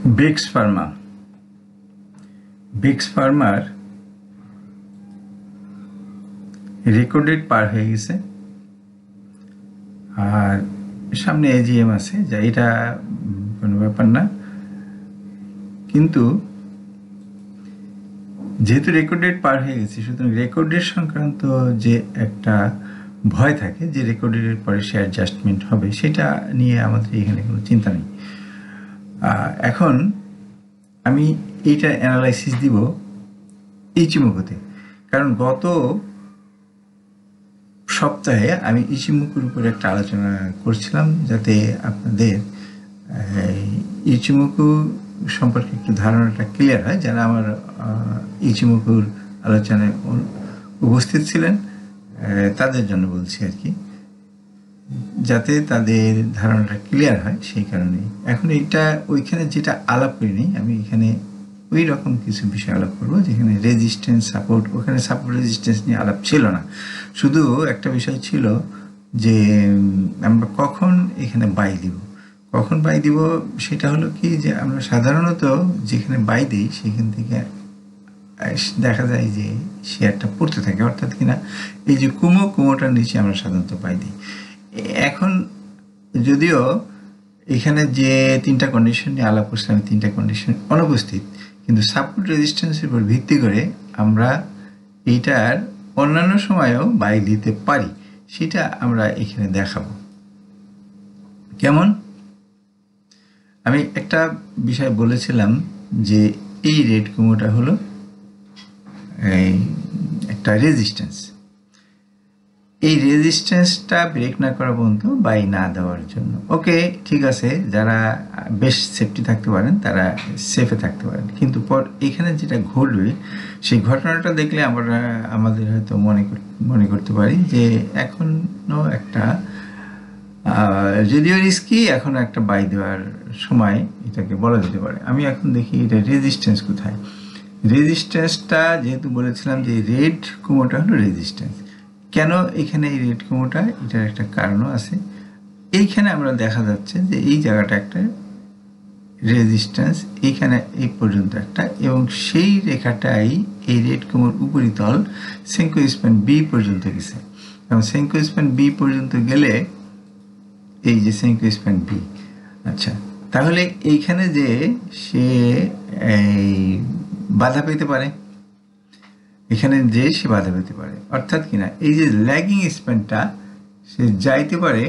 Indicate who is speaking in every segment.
Speaker 1: Bricks Pharma ব্রিক্স ফার্মার record date পার হয়ে গেছে আর সামনে এজিএম আছে, যা এটা কোনো ব্যাপার না। কিন্তু যেহেতু রেকর্ড ডেট পার হয়ে গেছে, সুতরাং রেকর্ড ডেট সংক্রান্ত যে একটা ভয় থাকে যে রেকর্ড ডেটের পরে সে অ্যাডজাস্টমেন্ট হবে, সেটা নিয়ে আমাদের এখানে কোনো চিন্তা নেই। এখন আমি এইটা অ্যানালাইসিস দিব ইচিমোকোতে, কারণ গত সপ্তাহে আমি ইচিমোকোর উপরে একটা আলোচনা করছিলাম, যাতে আপনাদের ইচিমোকো সম্পর্কে একটু ধারণাটা ক্লিয়ার হয়। যারা আমার ইচিমোকোর আলোচনায় উপস্থিত ছিলেন তাদের জন্য বলছি আর কি, যাতে তাদের ধারণাটা ক্লিয়ার হয়, সেই কারণেই। এখন এইটা ওইখানে যেটা আলাপ করিনি, আমি এখানে ওই রকম কিছু বিষয় আলাপ করবো যেখানে রেজিস্ট্যান্স সাপোর্ট, ওখানে সাপোর্ট রেজিস্ট্যান্স নিয়ে আলাপ ছিল না। শুধু একটা বিষয় ছিল যে আমরা কখন এখানে বাই দিব, কখন বাই দিব সেটা হলো কি, যে আমরা সাধারণত যেখানে বাই দিই সেখান থেকে দেখা যায় যে শেয়ারটা পড়তে থাকে, অর্থাৎ কিনা এই যে কুমোটার নিচে আমরা সাধারণত বাই দিই। এখন যদিও এখানে যে তিনটা কন্ডিশন নিয়ে আলাপ করছিলাম, তিনটা কন্ডিশন অনুপস্থিত, কিন্তু সাপোর্ট রেজিস্ট্যান্সের উপর ভিত্তি করে আমরা এইটার অন্যান্য সময়েও বাই দিতে পারি, সেটা আমরা এখানে দেখাবো। কেমন? আমি একটা বিষয় বলেছিলাম যে এই রেড কুমোটা হলো একটা রেজিস্ট্যান্স। এই রেজিস্ট্যান্সটা ব্রেক না করা পর্যন্ত বাই না দেওয়ার জন্য। ওকে, ঠিক আছে, যারা বেশ সেফটি থাকতে পারেন তারা সেফে থাকতে পারেন, কিন্তু পর এখানে যেটা ঘটবে সেই ঘটনাটা দেখলে আমরা আমাদের হয়তো মনে করতে পারি যে এখনও একটা যদিও রিস্কি, এখনও একটা বাই দেওয়ার সময় এটাকে বলা যেতে পারে। আমি এখন দেখি এটা রেজিস্ট্যান্স কোথায়। রেজিস্ট্যান্সটা যেহেতু বলেছিলাম যে রেড কুমোটা হলো রেজিস্ট্যান্স। কেন এখানে এই রেড কুমোটা, এটার একটা কারণও আছে। এইখানে আমরা দেখা যাচ্ছে যে এই জায়গাটা একটা রেজিস্ট্যান্স, এইখানে এই পর্যন্ত একটা, এবং সেই রেখাটাই এই রেড কুমোর উপরিতল সেঙ্কো স্প্যান বি পর্যন্ত গেছে, এবং সেঙ্কো স্প্যান বি পর্যন্ত গেলে এই যে সেঙ্কো স্প্যান বি। আচ্ছা, তাহলে এইখানে যে সে এই বাধা পেতে পারে, এখানে যে সে বাধা পেতে পারে, অর্থাৎ কিনা এই যে ল্যাগিং স্প্যানটা সে যাইতে পারে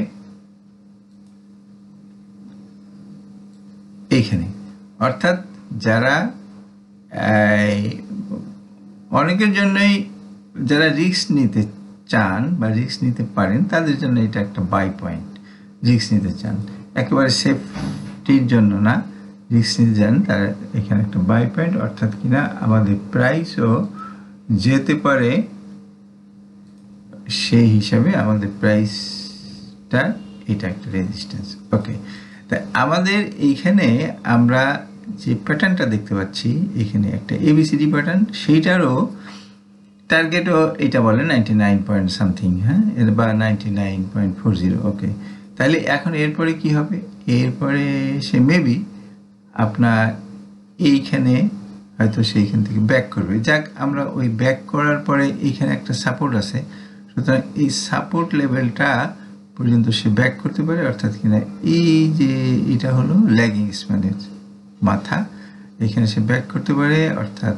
Speaker 1: এইখানে। অর্থাৎ যারা অনেকের জন্যই যারা রিস্ক নিতে চান বা রিস্ক নিতে পারেন তাদের জন্য এটা একটা বাই পয়েন্ট। রিস্ক নিতে চান, একেবারে সেফটির জন্য না, রিস্ক নিতে চান, তারা এখানে একটা বাই পয়েন্ট, অর্থাৎ কিনা আমাদের প্রাইসও যেতে পারে সেই হিসাবে আমাদের প্রাইসটা, এটা একটা রেজিস্ট্যান্স। ওকে, তাই আমাদের এইখানে আমরা যে প্যাটার্নটা দেখতে পাচ্ছি, এখানে একটা এবিসিডি প্যাটার্ন, সেইটারও টার্গেটও এটা বলে 99 পয়েন্ট সামথিং, হ্যাঁ, বা 99.40। ওকে, তাহলে এখন এরপরে কি হবে? এরপরে সে মেবি আপনার এইখানে হয়তো সেইখান থেকে ব্যাক করবে। যাক, আমরা ওই ব্যাক করার পরে এইখানে একটা সাপোর্ট আছে, সুতরাং এই সাপোর্ট লেভেলটা পর্যন্ত সে ব্যাক করতে পারে, অর্থাৎ কিনা এই যে এটা হলো ল্যাগিং স্প্যানের মাথা, এখানে সে ব্যাক করতে পারে, অর্থাৎ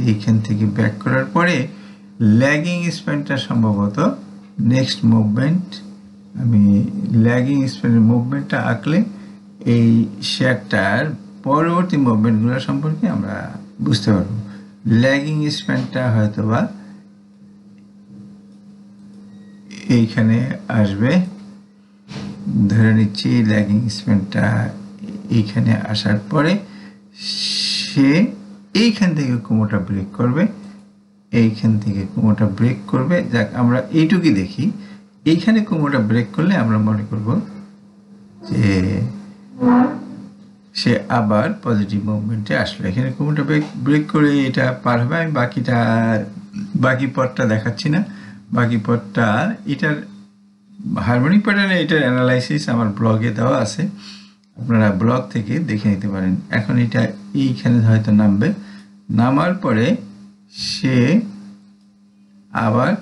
Speaker 1: এইখান থেকে ব্যাক করার পরে ল্যাগিং স্প্যানটা সম্ভবত নেক্সট মুভমেন্ট, আমি ল্যাগিং স্প্যানের মুভমেন্টটা আঁকলে এই শেয়ারটার পরবর্তী মুভমেন্টগুলো সম্পর্কে আমরা বুঝতে পারবো। ল্যাগিং স্প্যানটা হয়তো বা এইখানে আসবে, ধরে নিচ্ছি ল্যাগিং স্প্যানটা এইখানে আসার পরে সে এইখান থেকে কুমোটা ব্রেক করবে, এইখান থেকে কুমোটা ব্রেক করবে। যাক, আমরা এইটুকুই দেখি, এইখানে কুমোটা ব্রেক করলে আমরা মনে করব যে সে আবার পজিটিভ মুভমেন্টে আসলো। এখানে কুমোটা ব্রেক করে এটা পার হবে। আমি বাকি পথটা দেখাচ্ছি না, বাকি পথটা এটার হারমোনিক প্যাটার্নে এটার অ্যানালাইসিস আমার ব্লগে দেওয়া আছে, আপনারা ব্লগ থেকে দেখে নিতে পারেন। এখন এটা এইখানে হয়তো নামবে, নামার পরে সে আবার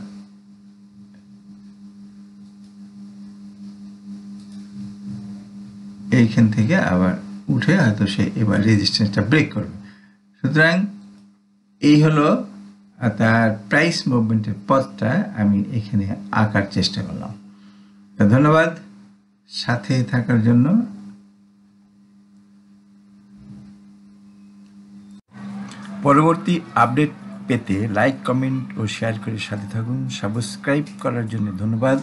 Speaker 1: এইখান থেকে আবার উঠে হয়তো সে এবার রেজিস্ট্যান্সটা ব্রেক করবে। সুতরাং এই হলো তার প্রাইস মুভমেন্টের পথটা আমি এখানে আঁকার চেষ্টা করলাম। তো ধন্যবাদ সাথে থাকার জন্য। পরবর্তী আপডেট পেতে লাইক, কমেন্ট ও শেয়ার করে সাথে থাকুন। সাবস্ক্রাইব করার জন্য ধন্যবাদ।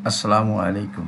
Speaker 1: আসসালামু আলাইকুম।